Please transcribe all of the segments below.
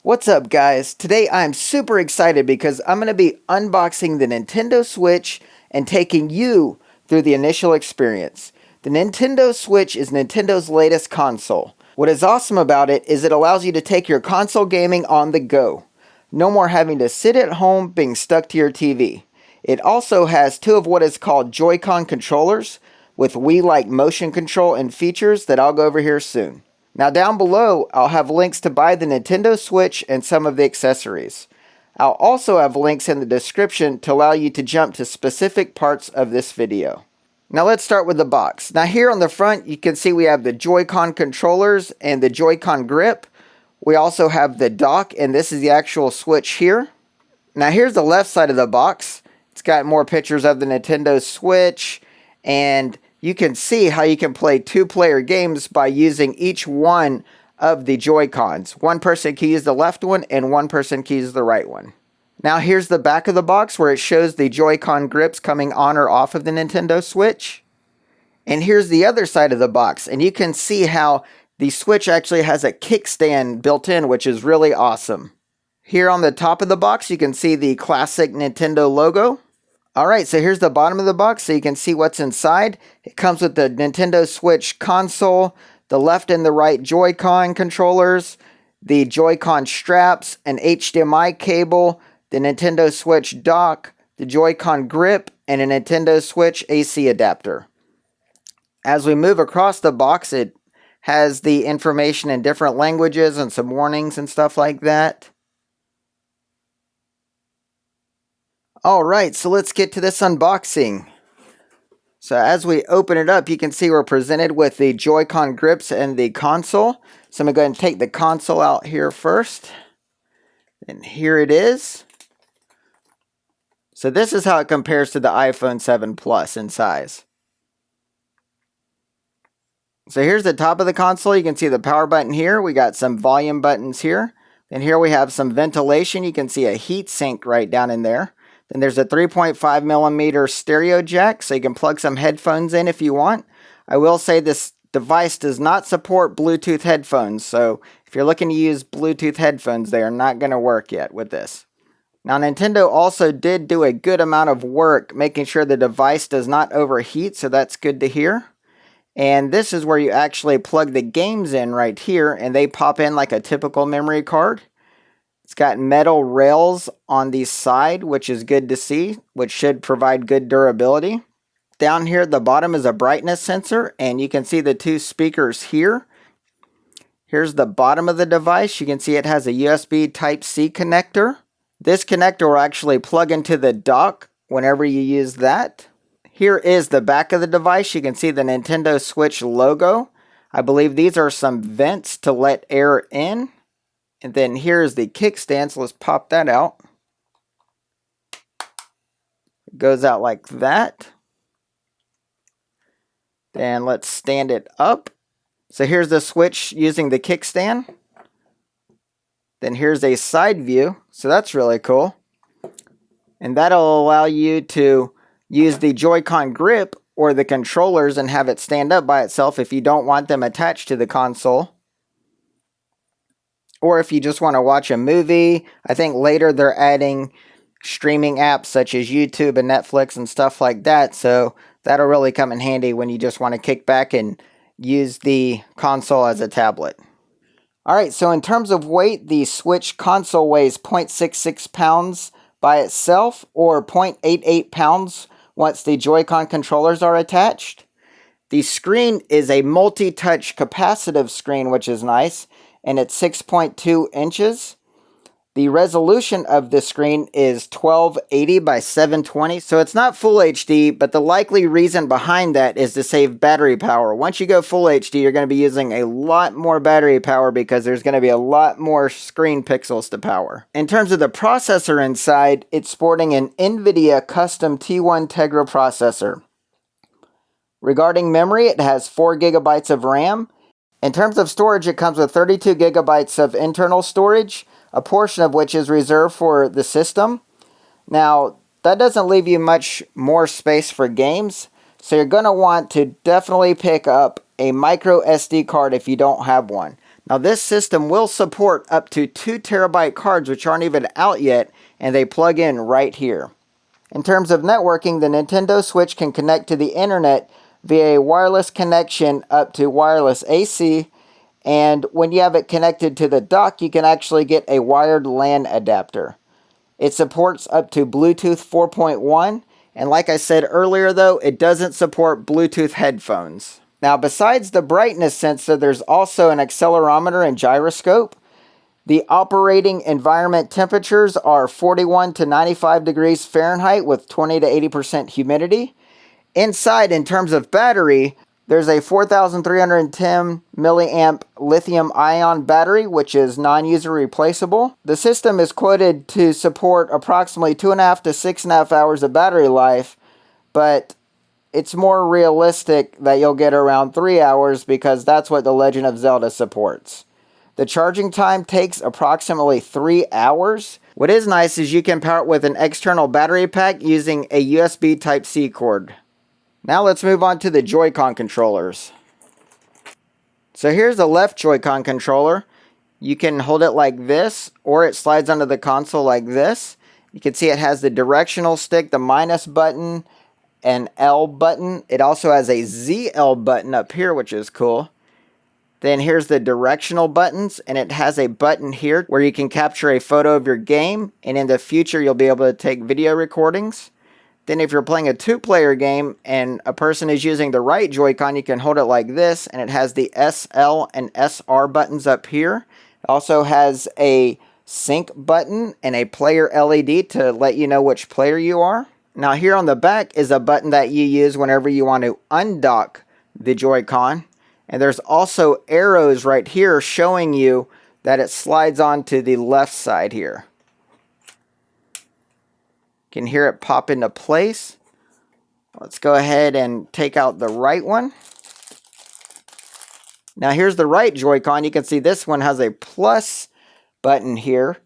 What's up guys? Today I'm super excited because I'm going to be unboxing the Nintendo Switch and taking you through the initial experience. The Nintendo Switch is Nintendo's latest console. What is awesome about it is it allows you to take your console gaming on the go. No more having to sit at home being stuck to your TV. It also has two of what is called Joy-Con controllers with Wii-like motion control and features that I'll go over here soon. Now down below, I'll have links to buy the Nintendo Switch and some of the accessories. I'll also have links in the description to allow you to jump to specific parts of this video. Now let's start with the box. Now here on the front, you can see we have the Joy-Con controllers and the Joy-Con grip. We also have the dock, and this is the actual Switch here. Now here's the left side of the box. It's got more pictures of the Nintendo Switch, and you can see how you can play two-player games by using each one of the Joy-Cons. One person can use the left one and one person can use the right one. Now here's the back of the box where it shows the Joy-Con grips coming on or off of the Nintendo Switch. And here's the other side of the box, and you can see how the Switch actually has a kickstand built in, which is really awesome. Here on the top of the box you can see the classic Nintendo logo. Alright, so here's the bottom of the box so you can see what's inside. It comes with the Nintendo Switch console, the left and the right Joy-Con controllers, the Joy-Con straps, an HDMI cable, the Nintendo Switch dock, the Joy-Con grip, and a Nintendo Switch AC adapter. As we move across the box, it has the information in different languages and some warnings and stuff like that. Alright, so let's get to this unboxing. So as we open it up, you can see we're presented with the Joy-Con grips and the console. So I'm going to go ahead and take the console out here first. And here it is. So this is how it compares to the iPhone 7 Plus in size. So here's the top of the console. You can see the power button here. We got some volume buttons here. And here we have some ventilation. You can see a heat sink right down in there. Then there's a 3.5mm stereo jack, so you can plug some headphones in if you want. I will say this device does not support Bluetooth headphones, so if you're looking to use Bluetooth headphones, they are not going to work yet with this. Now Nintendo also did do a good amount of work making sure the device does not overheat, so that's good to hear. And this is where you actually plug the games in right here, and they pop in like a typical memory card. It's got metal rails on the side, which is good to see, which should provide good durability. Down here at the bottom is a brightness sensor, and you can see the two speakers here. Here's the bottom of the device. You can see it has a USB Type-C connector. This connector will actually plug into the dock whenever you use that. Here is the back of the device. You can see the Nintendo Switch logo. I believe these are some vents to let air in. And then here's the kickstand, so let's pop that out. It goes out like that. Then let's stand it up. So here's the Switch using the kickstand. Then here's a side view, so that's really cool. And that'll allow you to use the Joy-Con grip or the controllers and have it stand up by itself if you don't want them attached to the console. Or if you just want to watch a movie. I think later they're adding streaming apps such as YouTube and Netflix and stuff like that. So that'll really come in handy when you just want to kick back and use the console as a tablet. Alright, so in terms of weight, the Switch console weighs 0.66 pounds by itself or 0.88 pounds once the Joy-Con controllers are attached. The screen is a multi-touch capacitive screen, which is nice, and it's 6.2 inches. The resolution of the screen is 1280 by 720, so it's not full HD, but the likely reason behind that is to save battery power. Once you go full HD, you're going to be using a lot more battery power because there's going to be a lot more screen pixels to power. In terms of the processor inside, it's sporting an NVIDIA custom T1 Tegra processor. Regarding memory, it has 4 GB of RAM. In terms of storage, it comes with 32 GB of internal storage, a portion of which is reserved for the system. Now, that doesn't leave you much more space for games, so you're going to want to definitely pick up a micro SD card if you don't have one. Now, this system will support up to 2 terabyte cards, which aren't even out yet, and they plug in right here. In terms of networking, the Nintendo Switch can connect to the internet via a wireless connection up to wireless AC, and when you have it connected to the dock, you can actually get a wired LAN adapter. It supports up to Bluetooth 4.1, and like I said earlier though, it doesn't support Bluetooth headphones. Now, besides the brightness sensor, there's also an accelerometer and gyroscope. The operating environment temperatures are 41 to 95 degrees Fahrenheit with 20 to 80% humidity. Inside, in terms of battery, there's a 4,310 milliamp lithium-ion battery, which is non-user replaceable. The system is quoted to support approximately 2.5 to 6.5 hours of battery life, but it's more realistic that you'll get around 3 hours because that's what The Legend of Zelda supports. The charging time takes approximately 3 hours. What is nice is you can power it with an external battery pack using a USB Type-C cord. Now let's move on to the Joy-Con controllers. So here's the left Joy-Con controller. You can hold it like this, or it slides onto the console like this. You can see it has the directional stick, the minus button, an L button. It also has a ZL button up here, which is cool. Then here's the directional buttons, and it has a button here where you can capture a photo of your game, and in the future you'll be able to take video recordings. Then if you're playing a 2-player game and a person is using the right Joy-Con, you can hold it like this, and it has the SL and SR buttons up here. It also has a sync button and a player LED to let you know which player you are. Now here on the back is a button that you use whenever you want to undock the Joy-Con. And there's also arrows right here showing you that it slides onto the left side here. You can hear it pop into place. Let's go ahead and take out the right one. Now here's the right Joy-Con. You can see this one has a plus button here.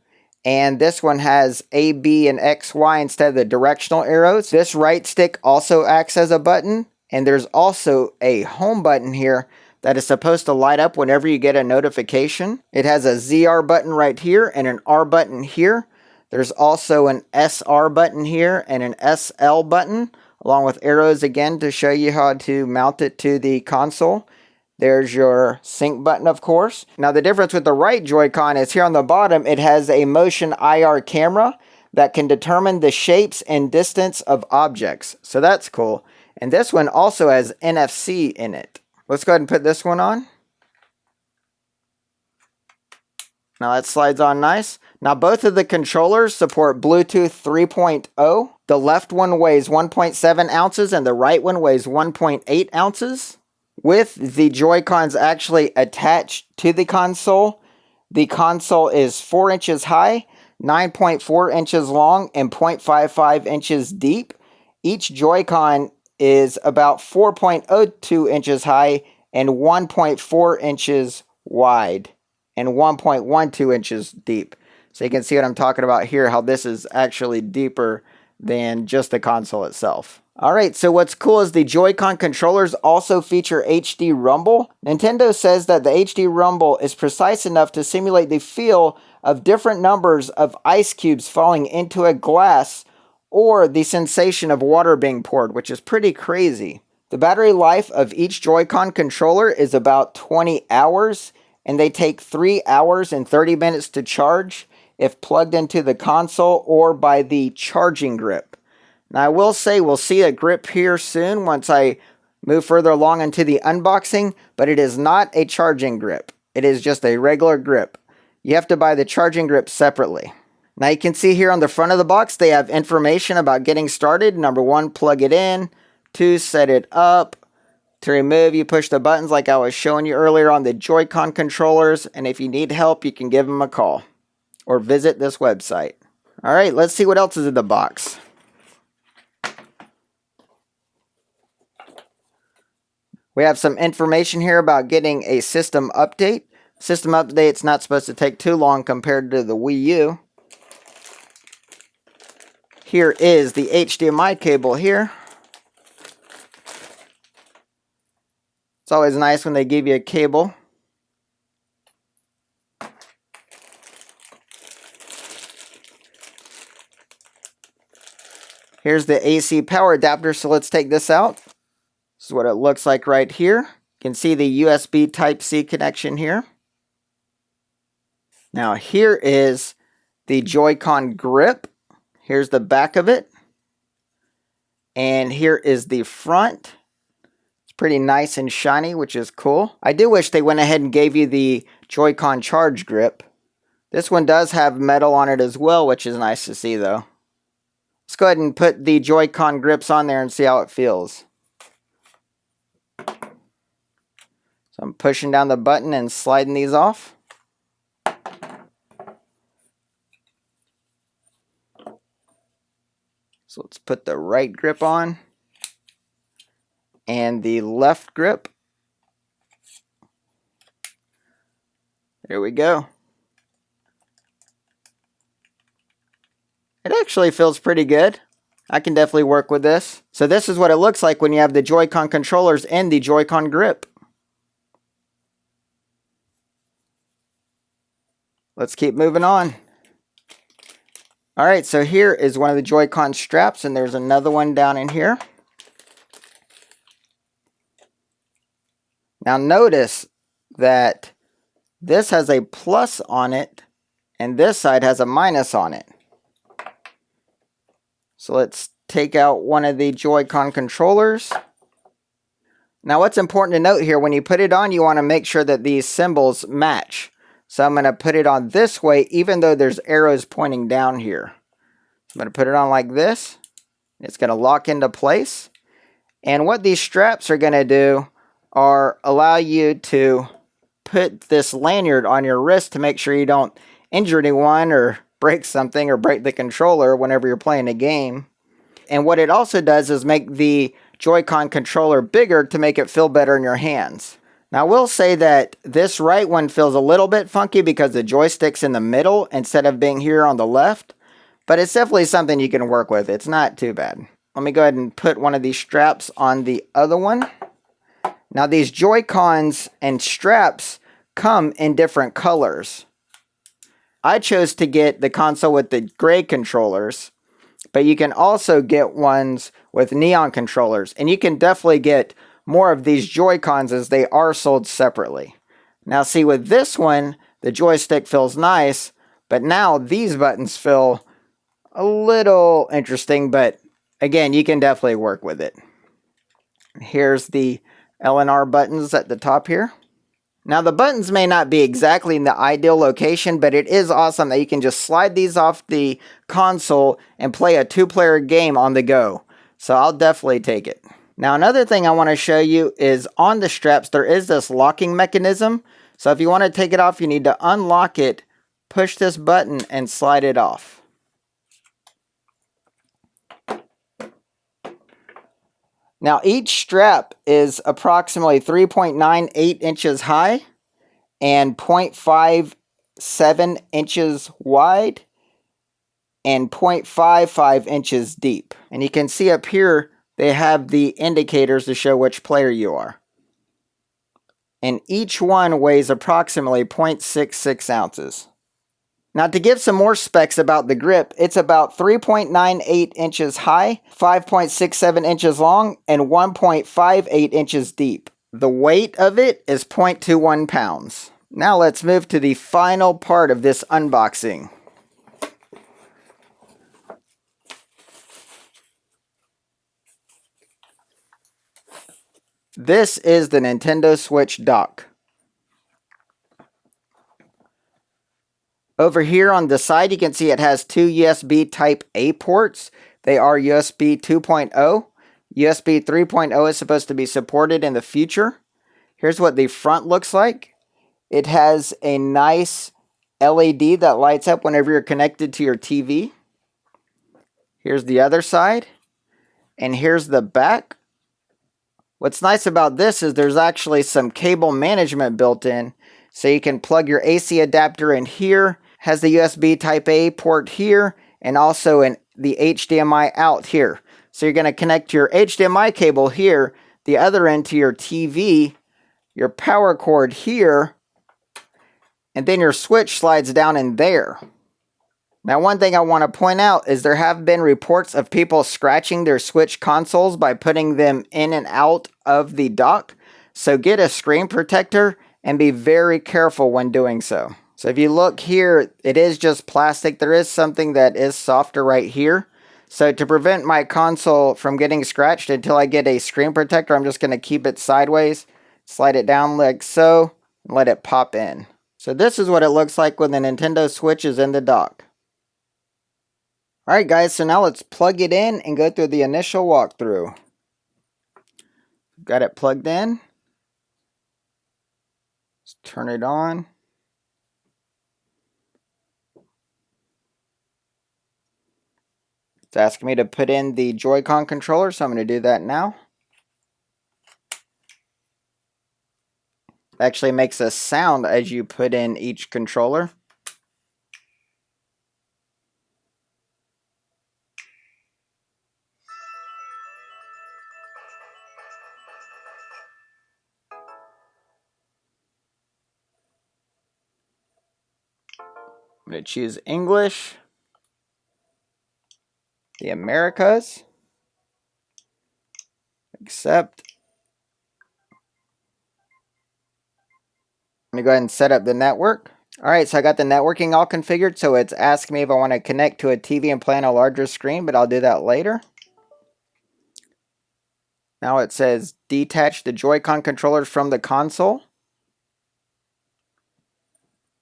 And this one has A, B, and X, Y instead of the directional arrows. This right stick also acts as a button. And there's also a home button here that is supposed to light up whenever you get a notification. It has a ZR button right here and an R button here. There's also an SR button here and an SL button, along with arrows again to show you how to mount it to the console. There's your sync button, of course. Now the difference with the right Joy-Con is here on the bottom, it has a motion IR camera that can determine the shapes and distance of objects. So that's cool. And this one also has NFC in it. Let's go ahead and put this one on. Now that slides on nice. Now both of the controllers support Bluetooth 3.0. The left one weighs 1.7 ounces and the right one weighs 1.8 ounces. With the Joy-Cons actually attached to the console is 4 inches high, 9.4 inches long, and 0.55 inches deep. Each Joy-Con is about 4.02 inches high and 1.4 inches wide and 1.12 inches deep. So you can see what I'm talking about here, how this is actually deeper than just the console itself. Alright, so what's cool is the Joy-Con controllers also feature HD rumble. Nintendo says that the HD rumble is precise enough to simulate the feel of different numbers of ice cubes falling into a glass or the sensation of water being poured, which is pretty crazy. The battery life of each Joy-Con controller is about 20 hours, and they take 3 hours and 30 minutes to charge if plugged into the console or by the charging grip. Now I will say we'll see a grip here soon once I move further along into the unboxing, but it is not a charging grip. It is just a regular grip. You have to buy the charging grip separately. Now you can see here on the front of the box they have information about getting started. Number 1, plug it in. 2, set it up. To remove, you push the buttons like I was showing you earlier on the Joy-Con controllers. And if you need help, you can give them a call or visit this website. Alright, let's see what else is in the box. We have some information here about getting a system update. System update's not supposed to take too long compared to the Wii U. Here is the HDMI cable here. It's always nice when they give you a cable. Here's the AC power adapter, so let's take this out. This is what it looks like right here. You can see the USB Type-C connection here. Now here is the Joy-Con grip. Here's the back of it. And here is the front. It's pretty nice and shiny, which is cool. I do wish they went ahead and gave you the Joy-Con charge grip. This one does have metal on it as well, which is nice to see though. Let's go ahead and put the Joy-Con grips on there and see how it feels. So I'm pushing down the button and sliding these off. So let's put the right grip on and the left grip. There we go. It actually feels pretty good. I can definitely work with this. So this is what it looks like when you have the Joy-Con controllers and the Joy-Con grip. Let's keep moving on. Alright, so here is one of the Joy-Con straps, and there's another one down in here. Now notice that this has a plus on it, and this side has a minus on it. So let's take out one of the Joy-Con controllers. Now what's important to note here, when you put it on, you want to make sure that these symbols match. So I'm going to put it on this way, even though there's arrows pointing down here. I'm going to put it on like this. It's going to lock into place. And what these straps are going to do are allow you to put this lanyard on your wrist to make sure you don't injure anyone or break something or break the controller whenever you're playing a game. And what it also does is make the Joy-Con controller bigger to make it feel better in your hands. Now I will say that this right one feels a little bit funky because the joystick's in the middle instead of being here on the left. But it's definitely something you can work with. It's not too bad. Let me go ahead and put one of these straps on the other one. Now these Joy-Cons and straps come in different colors. I chose to get the console with the gray controllers, but you can also get ones with neon controllers, and you can definitely get more of these Joy-Cons as they are sold separately. Now see, with this one, the joystick feels nice, but now these buttons feel a little interesting, but again, you can definitely work with it. Here's the L and R buttons at the top here. Now the buttons may not be exactly in the ideal location, but it is awesome that you can just slide these off the console and play a two-player game on the go. So I'll definitely take it. Now another thing I want to show you is on the straps there is this locking mechanism. So if you want to take it off, you need to unlock it, push this button, and slide it off. Now each strap is approximately 3.98 inches high and 0.57 inches wide and 0.55 inches deep. And you can see up here they have the indicators to show which player you are. And each one weighs approximately 0.66 ounces. Now to give some more specs about the grip, it's about 3.98 inches high, 5.67 inches long, and 1.58 inches deep. The weight of it is 0.21 pounds. Now let's move to the final part of this unboxing. This is the Nintendo Switch dock. Over here on the side, you can see it has two USB Type-A ports. They are USB 2.0. USB 3.0 is supposed to be supported in the future. Here's what the front looks like. It has a nice LED that lights up whenever you're connected to your TV. Here's the other side. And here's the back. What's nice about this is there's actually some cable management built in. So you can plug your AC adapter in here, has the USB Type A port here, and also the HDMI out here. So you're going to connect your HDMI cable here, the other end to your TV, your power cord here, and then your switch slides down in there. Now, one thing I want to point out is there have been reports of people scratching their Switch consoles by putting them in and out of the dock. So get a screen protector and be very careful when doing so. So if you look here, it is just plastic. There is something that is softer right here. So to prevent my console from getting scratched until I get a screen protector, I'm just going to keep it sideways, slide it down like so, and let it pop in. So this is what it looks like when the Nintendo Switch is in the dock. Alright guys, so now let's plug it in and go through the initial walkthrough. Got it plugged in. Let's turn it on. It's asking me to put in the Joy-Con controller, so I'm going to do that now. It actually makes a sound as you put in each controller. I'm going to choose English, the Americas, accept. I'm going to go ahead and set up the network. Alright, so I got the networking all configured, so it's asking me if I want to connect to a TV and play on a larger screen, but I'll do that later. Now it says detach the Joy-Con controllers from the console.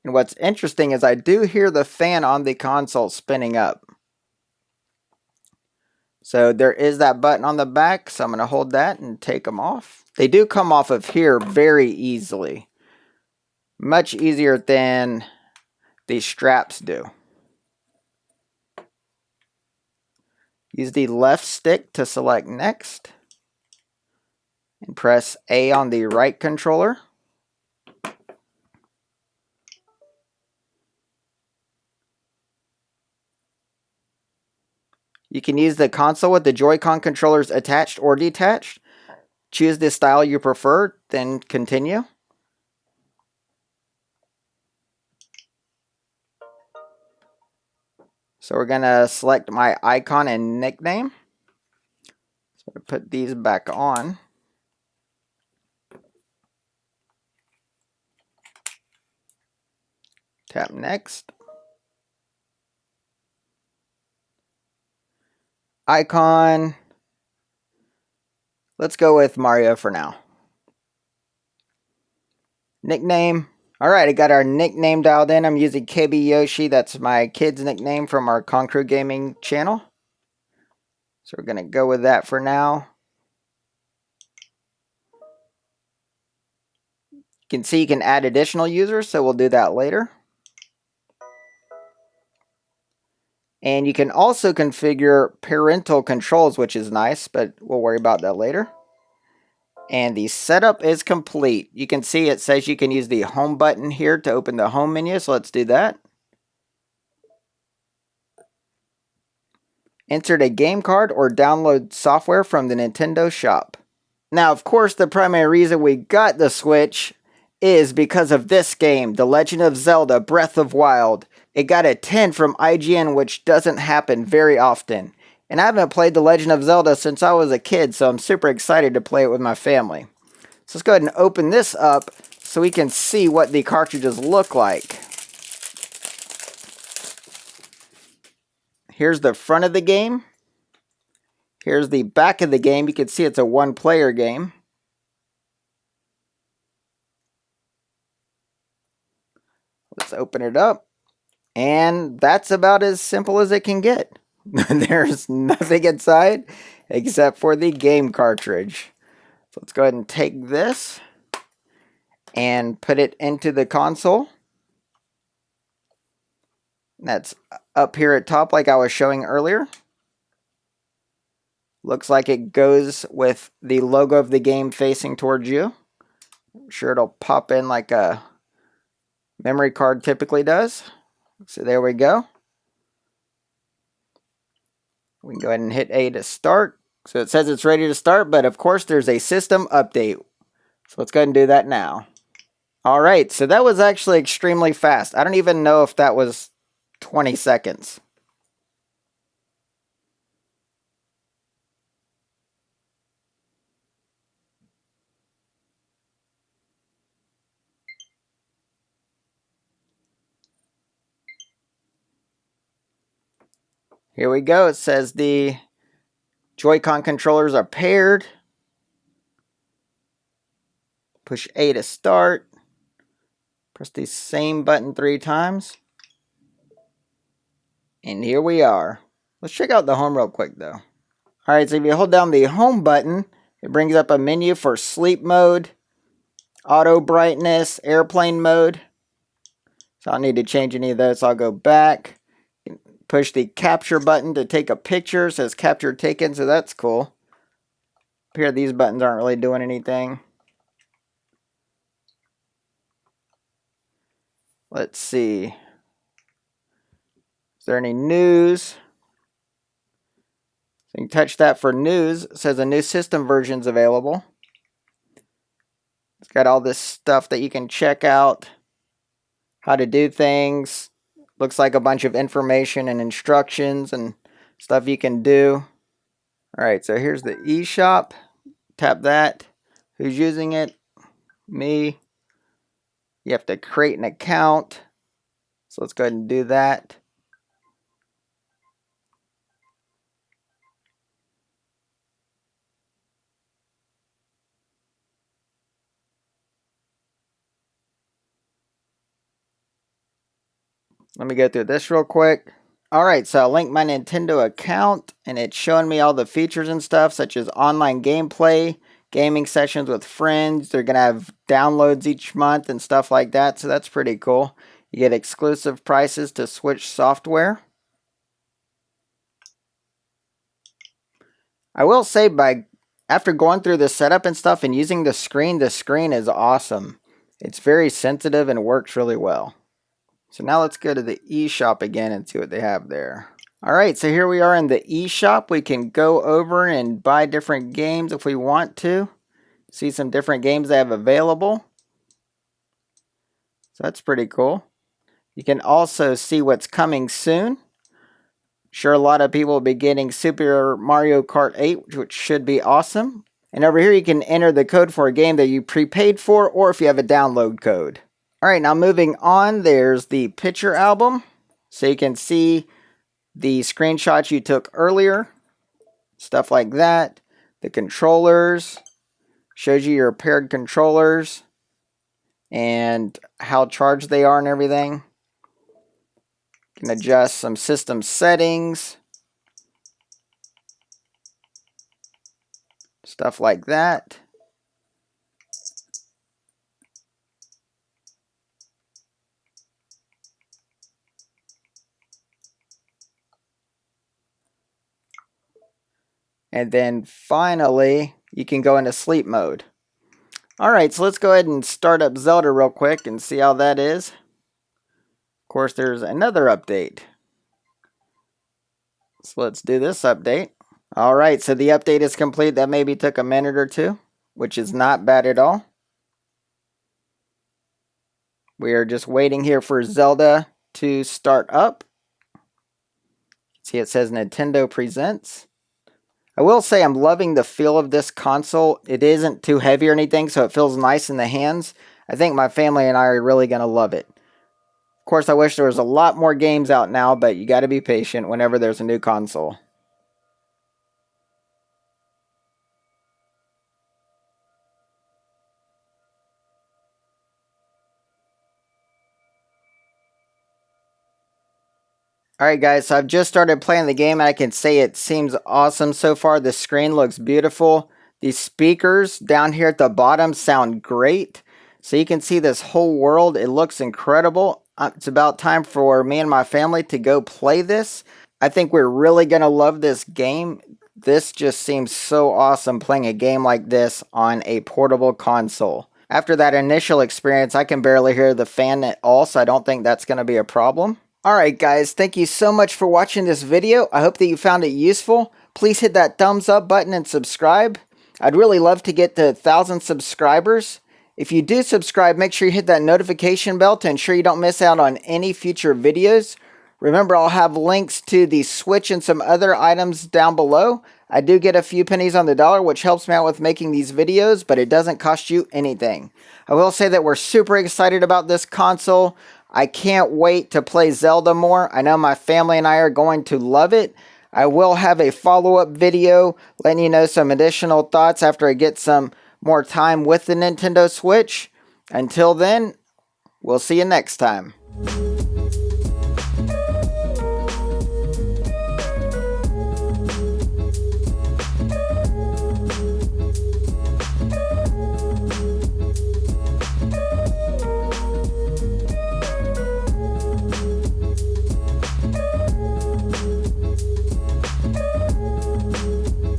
And what's interesting is I do hear the fan on the console spinning up. So there is that button on the back, so I'm going to hold that and take them off. They do come off of here very easily. Much easier than the straps do. Use the left stick to select next. And press A on the right controller. You can use the console with the Joy-Con controllers attached or detached. Choose the style you prefer, then continue. So we're going to select my icon and nickname. So to put these back on. Tap next. Icon. Let's go with Mario for now. Nickname. Alright, I got our nickname dialed in. I'm using KB Yoshi. That's my kid's nickname from our KongKrewGaming channel. So we're going to go with that for now. You can see you can add additional users, so we'll do that later. And you can also configure parental controls, which is nice, but we'll worry about that later. And the setup is complete. You can see it says you can use the home button here to open the home menu, so let's do that. Insert a game card or download software from the Nintendo shop. Now, of course, the primary reason we got the Switch is because of this game, The Legend of Zelda Breath of Wild. It got a 10 from IGN, which doesn't happen very often. And I haven't played The Legend of Zelda since I was a kid, so I'm super excited to play it with my family. So let's go ahead and open this up so we can see what the cartridges look like. Here's the front of the game. Here's the back of the game. You can see it's a one-player game. Let's open it up. And that's about as simple as it can get. There's nothing inside except for the game cartridge. So let's go ahead and take this and put it into the console. That's up here at top like I was showing earlier. Looks like it goes with the logo of the game facing towards you. I'm sure it'll pop in like a memory card typically does. So there we go. We can go ahead and hit A to start. So it says it's ready to start, but of course there's a system update. So let's go ahead and do that now. All right, so that was actually extremely fast. I don't even know if that was 20 seconds. Here we go. It says the Joy-Con controllers are paired. Push A to start. Press the same button 3 times. And here we are. Let's check out the home real quick though. Alright, so if you hold down the home button, it brings up a menu for sleep mode, auto brightness, airplane mode. So I don't need to change any of those. So I'll go back. Push the capture button to take a picture. It says capture taken, so that's cool. Up here, these buttons aren't really doing anything. Let's see. Is there any news? So you can touch that for news. It says a new system version's available. It's got all this stuff that you can check out. How to do things. Looks like a bunch of information and instructions and stuff you can do. Alright, so here's the eShop. Tap that. Who's using it? Me. You have to create an account. So let's go ahead and do that. Let me go through this real quick. Alright, so I'll link my Nintendo account, and it's showing me all the features and stuff, such as online gameplay, gaming sessions with friends. They're going to have downloads each month and stuff like that, so that's pretty cool. You get exclusive prices to Switch software. I will say, after going through the setup and stuff and using the screen is awesome. It's very sensitive and works really well. So now let's go to the eShop again and see what they have there. Alright, so here we are in the eShop. We can go over and buy different games if we want to. See some different games they have available. So that's pretty cool. You can also see what's coming soon. Sure, a lot of people will be getting Super Mario Kart 8, which should be awesome. And over here you can enter the code for a game that you prepaid for, or if you have a download code. Alright, now moving on, there's the picture album. So you can see the screenshots you took earlier. Stuff like that. The controllers. Shows you your paired controllers. And how charged they are and everything. You can adjust some system settings. Stuff like that. And then finally, you can go into sleep mode. Alright, so let's go ahead and start up Zelda real quick and see how that is. Of course, there's another update. So let's do this update. Alright, so the update is complete. That maybe took a minute or two, which is not bad at all. We are just waiting here for Zelda to start up. See, it says Nintendo Presents. I will say I'm loving the feel of this console. It isn't too heavy or anything, so it feels nice in the hands. I think my family and I are really going to love it. Of course, I wish there was a lot more games out now, but you got to be patient whenever there's a new console. Alright guys, so I've just started playing the game and I can say it seems awesome so far. The screen looks beautiful. The speakers down here at the bottom sound great. So you can see this whole world. It looks incredible. It's about time for me and my family to go play this. I think we're really going to love this game. This just seems so awesome playing a game like this on a portable console. After that initial experience, I can barely hear the fan at all, so I don't think that's going to be a problem. Alright guys, thank you so much for watching this video. I hope that you found it useful. Please hit that thumbs up button and subscribe. I'd really love to get to 1,000 subscribers. If you do subscribe, make sure you hit that notification bell to ensure you don't miss out on any future videos. Remember, I'll have links to the Switch and some other items down below. I do get a few pennies on the dollar, which helps me out with making these videos, but it doesn't cost you anything. I will say that we're super excited about this console. I can't wait to play Zelda more. I know my family and I are going to love it. I will have a follow-up video letting you know some additional thoughts after I get some more time with the Nintendo Switch. Until then, we'll see you next time.